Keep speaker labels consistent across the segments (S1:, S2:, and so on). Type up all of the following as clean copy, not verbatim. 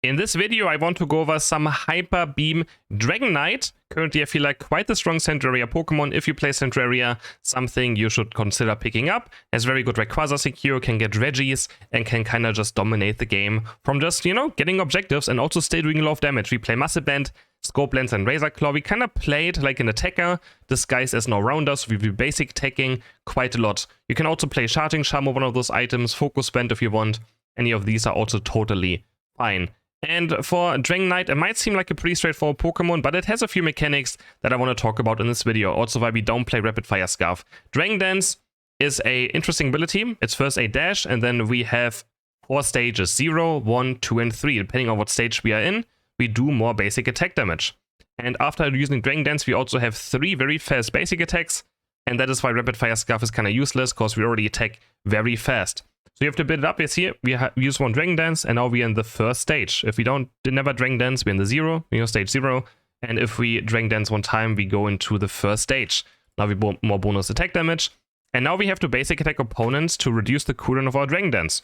S1: In this video, I want to go over some Hyper Beam Dragonite. Currently, I feel like quite the strong Central Area Pokemon. If you play Central Area, something you should consider picking up. Has very good Rayquaza secure, can get Reggies, and can kind of just dominate the game from just, you know, getting objectives and also still doing a lot of damage. We play Muscle Band, Scope Lens, and Razor Claw. We kind of played like an attacker disguised as an all-rounder, so we be basic attacking quite a lot. You can also play Charging Charm or one of those items, Focus Band if you want. Any of these are also totally fine. And for Dragonite, it might seem like a pretty straightforward Pokemon, but it has a few mechanics that I want to talk about in this video. Also why we don't play Rapid Fire Scarf. Dragon Dance is a interesting ability. It's first a dash, and then we have 4 stages, 0, 1, 2, and 3. Depending on what stage we are in, we do more basic attack damage. And after using Dragon Dance, we also have 3 very fast basic attacks, and that is why Rapid Fire Scarf is kind of useless, because we already attack very fast. So you have to build it up. As here, we use 1 Dragon Dance, and now we're in the first stage. If we never Dragon Dance, we're in the 0, stage 0. And if we Dragon Dance 1 time, we go into the first stage. Now we more bonus attack damage. And now we have to basic attack opponents to reduce the cooldown of our Dragon Dance.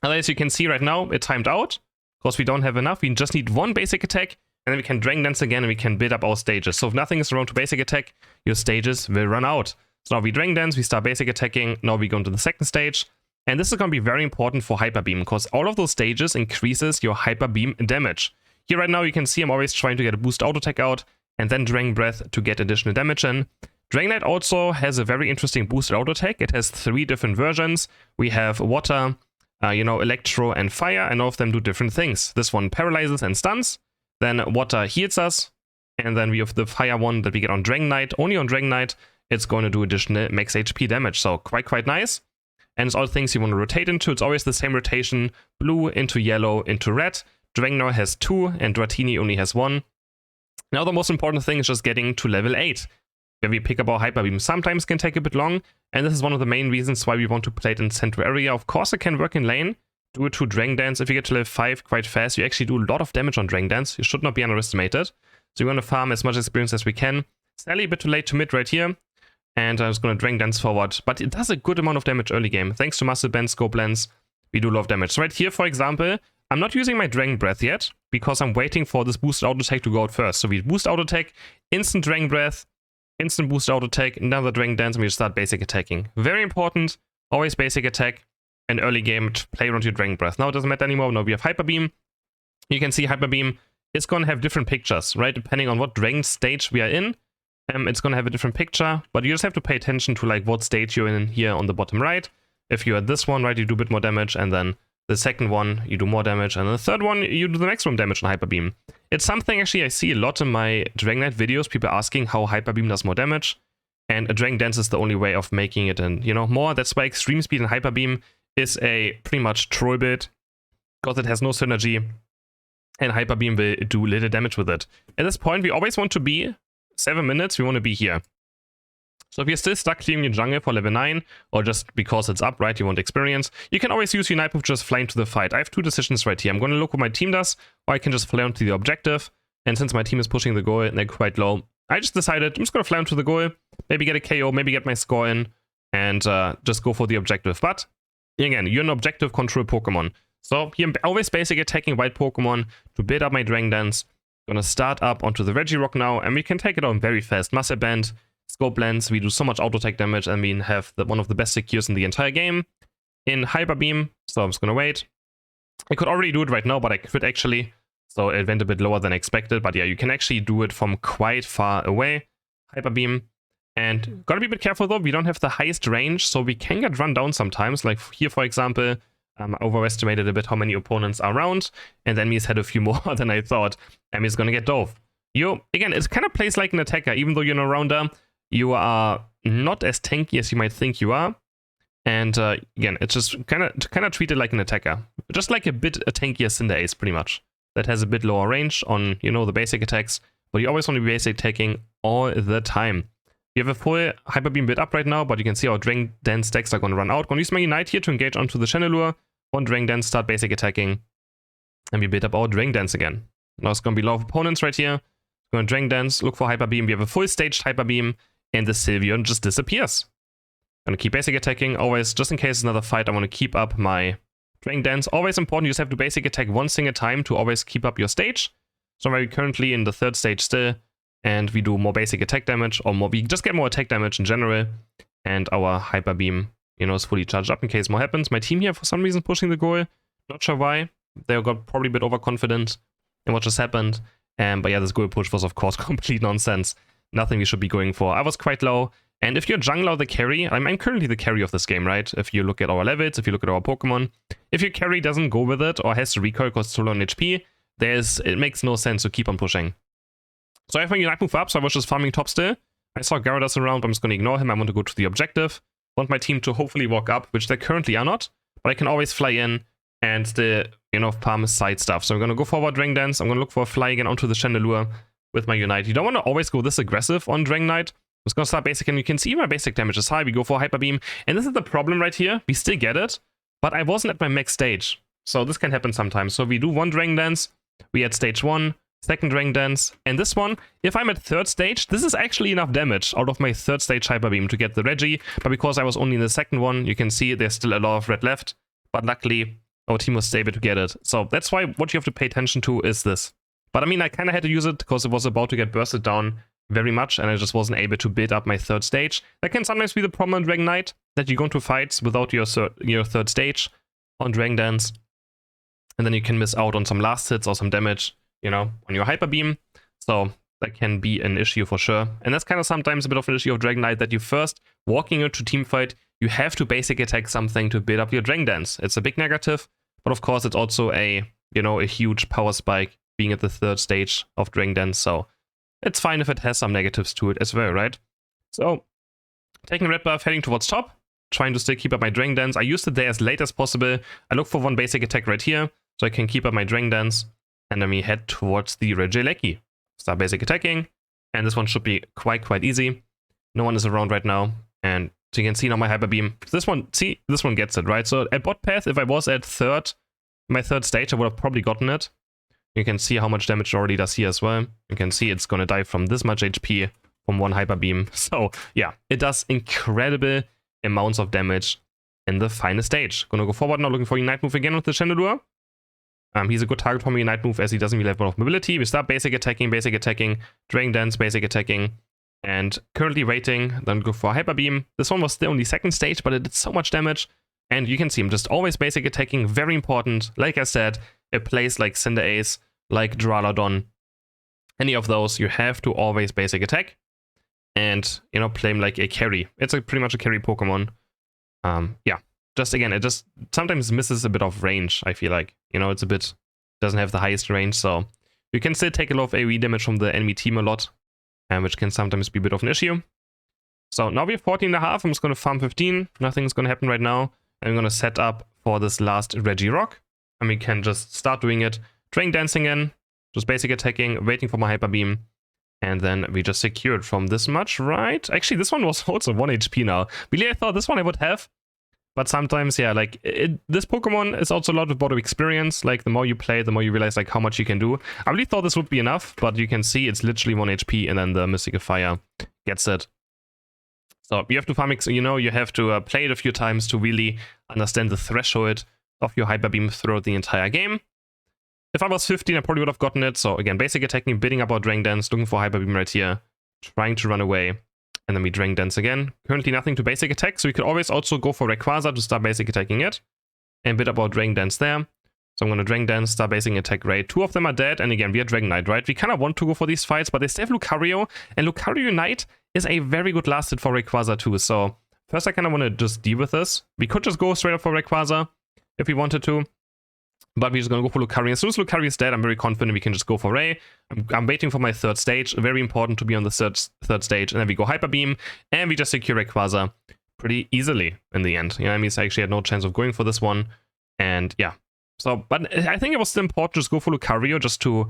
S1: And as you can see right now, it timed out, because we don't have enough. We just need 1 basic attack, and then we can Dragon Dance again, and we can build up our stages. So if nothing is around to basic attack, your stages will run out. So now we Dragon Dance, we start basic attacking, now we go into the second stage. And this is going to be very important for Hyper Beam, because all of those stages increases your Hyper Beam damage. Here right now you can see I'm always trying to get a boost auto attack out, and then Dragon Breath to get additional damage in. Dragonite also has a very interesting boosted auto attack. It has 3 different versions. We have Water, Electro, and Fire, and all of them do different things. This one paralyzes and stuns, then Water heals us, and then we have the Fire one that we get on Dragonite. Only on Dragonite, it's going to do additional max HP damage, so quite nice. And it's all things you want to rotate into. It's always the same rotation, blue into yellow into red. Dragonite has 2, and Dratini only has 1. Now the most important thing is just getting to level 8, where we pick up our Hyper Beam. Sometimes can take a bit long, and this is one of the main reasons why we want to play it in Central Area. Of course it can work in lane. Do it to Dragon Dance. If you get to level 5 quite fast, you actually do a lot of damage on Dragon Dance. You should not be underestimated. So we're going to farm as much experience as we can. Sadly a bit too late to mid right here. And I'm just going to Dragon Dance forward. But it does a good amount of damage early game. Thanks to Muscle Band, Scope Lens, we do a lot of damage. So right here, for example, I'm not using my Dragon Breath yet, because I'm waiting for this boost auto attack to go out first. So we boost auto attack, instant Dragon Breath, instant boost auto attack, another Dragon Dance, and we start basic attacking. Very important, always basic attack, and early game to play around your Dragon Breath. Now it doesn't matter anymore. Now we have Hyper Beam. You can see Hyper Beam is going to have different pictures, right? Depending on what Dragon stage we are in. It's going to have a different picture, but you just have to pay attention to like what stage you're in here on the bottom right. If you're at this one, right, you do a bit more damage, and then the second one, you do more damage, and the third one, you do the maximum damage on Hyper Beam. It's something actually I see a lot in my Dragonite videos, people asking how Hyper Beam does more damage, and a Dragon Dance is the only way of making it, and more. That's why Extreme Speed and Hyper Beam is a pretty much troll build, because it has no synergy, and Hyper Beam will do little damage with it. At this point, we always want to be 7 minutes, we want to be here. So if you're still stuck clearing your jungle for level 9, or just because it's up, right, you want experience, you can always use Unite Move, just fly into the fight. I have 2 decisions right here. I'm going to look what my team does, or I can just fly onto the objective. And since my team is pushing the goal and they're quite low, I just decided I'm just going to fly onto the goal, maybe get a KO, maybe get my score in, and just go for the objective. But again, you're an objective control Pokemon. So here I'm always basic attacking white Pokemon to build up my Dragon Dance. Gonna start up onto the Regirock now, and we can take it on very fast. Muscle Band, Scope Lens, we do so much auto attack damage, and we have one of the best secures in the entire game in Hyper Beam. So I'm just gonna wait. I could already do it right now, but I could actually, so it went a bit lower than expected. But yeah, you can actually do it from quite far away, Hyper Beam. And gotta be a bit careful though, we don't have the highest range, so we can get run down sometimes. Like here, for example, I overestimated a bit how many opponents are around, and enemies had a few more than I thought. Enemy's gonna get dove. Again, it kind of plays like an attacker. Even though you're an all-rounder, you are not as tanky as you might think you are. And again, it's just kind of treated like an attacker. Just like a tankier Cinderace, pretty much. That has a bit lower range on, the basic attacks, but you always want to be basic attacking all the time. You have a full Hyper Beam build up right now, but you can see our Dragon Dance decks are going to run out. Going to use my Unite here to engage onto the Chandelure. 1 Dragon Dance, start basic attacking, and we build up our Dragon Dance again. Now it's going to be a lot of opponents right here. Going to Dragon Dance, look for Hyper Beam. We have a full staged Hyper Beam, and the Sylveon just disappears. Going to keep basic attacking, always, just in case it's another fight, I want to keep up my Dragon Dance, always important. You just have to basic attack one thing at a time to always keep up your stage. So we're currently in the 3rd stage still, and we do more basic attack damage, or more, we just get more attack damage in general, and our Hyper Beam, you know, is fully charged up in case more happens. My team here, for some reason, pushing the goal. Not sure why. They got probably a bit overconfident in what just happened. But yeah, this goal push was, of course, complete nonsense. Nothing we should be going for. I was quite low. And if you're jungler or the carry, I'm currently the carry of this game, right? If you look at our levels, if you look at our Pokemon, if your carry doesn't go with it or has to recoil because it's so low on HP, it makes no sense to keep on pushing. So I have my Unite move up, so I was just farming top still. I saw Gyarados around, but I'm just going to ignore him. I want to go to the objective. I want my team to hopefully walk up, which they currently are not. But I can always fly in and still, you know, farm side stuff. So I'm going to go forward Dragon Dance. I'm going to look for a fly again onto the Chandelure with my Unite. You don't want to always go this aggressive on Dragonite. I'm just going to start basic, and you can see my basic damage is high. We go for Hyper Beam, and this is the problem right here. We still get it, but I wasn't at my max stage. So this can happen sometimes. So we do one Dragon Dance. We at stage 1, second Dragon Dance, and this one, if I'm at 3rd stage, this is actually enough damage out of my 3rd stage Hyper Beam to get the Reggie, but because I was only in the 2nd one, you can see there's still a lot of red left, but luckily our team was able to get it. So that's why what you have to pay attention to is this. But I mean, I kind of had to use it because it was about to get bursted down very much, and I just wasn't able to build up my 3rd stage. That can sometimes be the problem on Dragonite, that you go into fights without your 3rd stage on Dragon Dance, and then you can miss out on some last hits or some damage, you know, on your Hyper Beam. So that can be an issue for sure. And that's kind of sometimes a bit of an issue of Dragonite, that you first, walking into team fight, you have to basic attack something to build up your Dragon Dance. It's a big negative, but of course it's also a, you know, a huge power spike being at the 3rd stage of Dragon Dance. So it's fine if it has some negatives to it as well, right? So taking red buff, heading towards top, trying to still keep up my Dragon Dance. I used it there as late as possible. I look for one basic attack right here, so I can keep up my Dragon Dance. And then we head towards the Regieleki. Start basic attacking. And this one should be quite easy. No one is around right now. And so you can see now my Hyper Beam. This one, see, this one gets it, right? So at bot path, if I was at my 3rd stage, I would have probably gotten it. You can see how much damage it already does here as well. You can see it's going to die from this much HP from one Hyper Beam. So yeah, it does incredible amounts of damage in the final stage. Gonna go forward now, looking for Unite move again with the Chandelure. He's a good target for me, Unite move, as he doesn't really have a lot of mobility. We start basic attacking, Dragon Dance, basic attacking, and currently waiting, then go for Hyper Beam. This one was still only 2nd stage, but it did so much damage. And you can see I'm just always basic attacking, very important. Like I said, a place like Cinderace, like Duraludon, any of those, you have to always basic attack. And, you know, play him like a carry. It's pretty much a carry Pokemon. Yeah. Just again, it just sometimes misses a bit of range, I feel like. You know, it's a bit, doesn't have the highest range, so you can still take a lot of AoE damage from the enemy team a lot, which can sometimes be a bit of an issue. So now we have 14.5, I'm just going to farm 15, nothing's going to happen right now. And I'm going to set up for this last Regirock, and we can just start doing it. Dragon Dancing in, just basic attacking, waiting for my Hyper Beam, and then we just secured from this much, right? Actually, this one was also 1 HP now. Really, I thought this one I would have. But sometimes, yeah, like, this Pokemon is also a lot about experience. Like, the more you play, the more you realize, like, how much you can do. I really thought this would be enough, but you can see it's literally 1 HP, and then the Mystical Fire gets it. So you have to farm, you know, you have to play it a few times to really understand the threshold of your Hyper Beam throughout the entire game. If I was 15, I probably would have gotten it. So again, basic attacking, bidding up our Dragon Dance, looking for Hyper Beam right here, trying to run away. And then we Dragon Dance again. Currently nothing to basic attack, so we could always also go for Rayquaza to start basic attacking it. And bid up our Dragon Dance there. So I'm going to Dragon Dance, start basic attack rate. 2 of them are dead, and again, we are Dragonite, right? We kind of want to go for these fights, but they still have Lucario, and Lucario Unite is a very good last hit for Rayquaza too. So first I kind of want to just deal with this. We could just go straight up for Rayquaza if we wanted to. But we're just going to go for Lucario. As soon as Lucario is dead, I'm very confident we can just go for Ray. I'm waiting for my 3rd stage. Very important to be on the third stage. And then we go Hyper Beam. And we just secure Rayquaza pretty easily in the end. You know, I mean, I actually had no chance of going for this one. And yeah. So, but I think it was still important to just go for Lucario just to,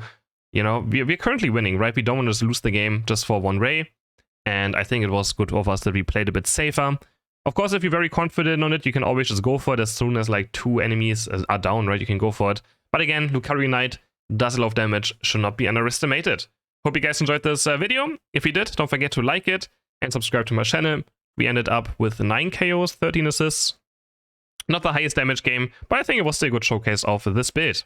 S1: you know, we're currently winning, right? We don't want to just lose the game just for 1 Ray. And I think it was good of us that we played a bit safer. Of course, if you're very confident on it, you can always just go for it as soon as like 2 enemies are down, right? You can go for it. But again, Lucario Unite does a lot of damage, should not be underestimated. Hope you guys enjoyed this video. If you did, don't forget to like it and subscribe to my channel. We ended up with 9 KOs, 13 assists. Not the highest damage game, but I think it was still a good showcase of this build.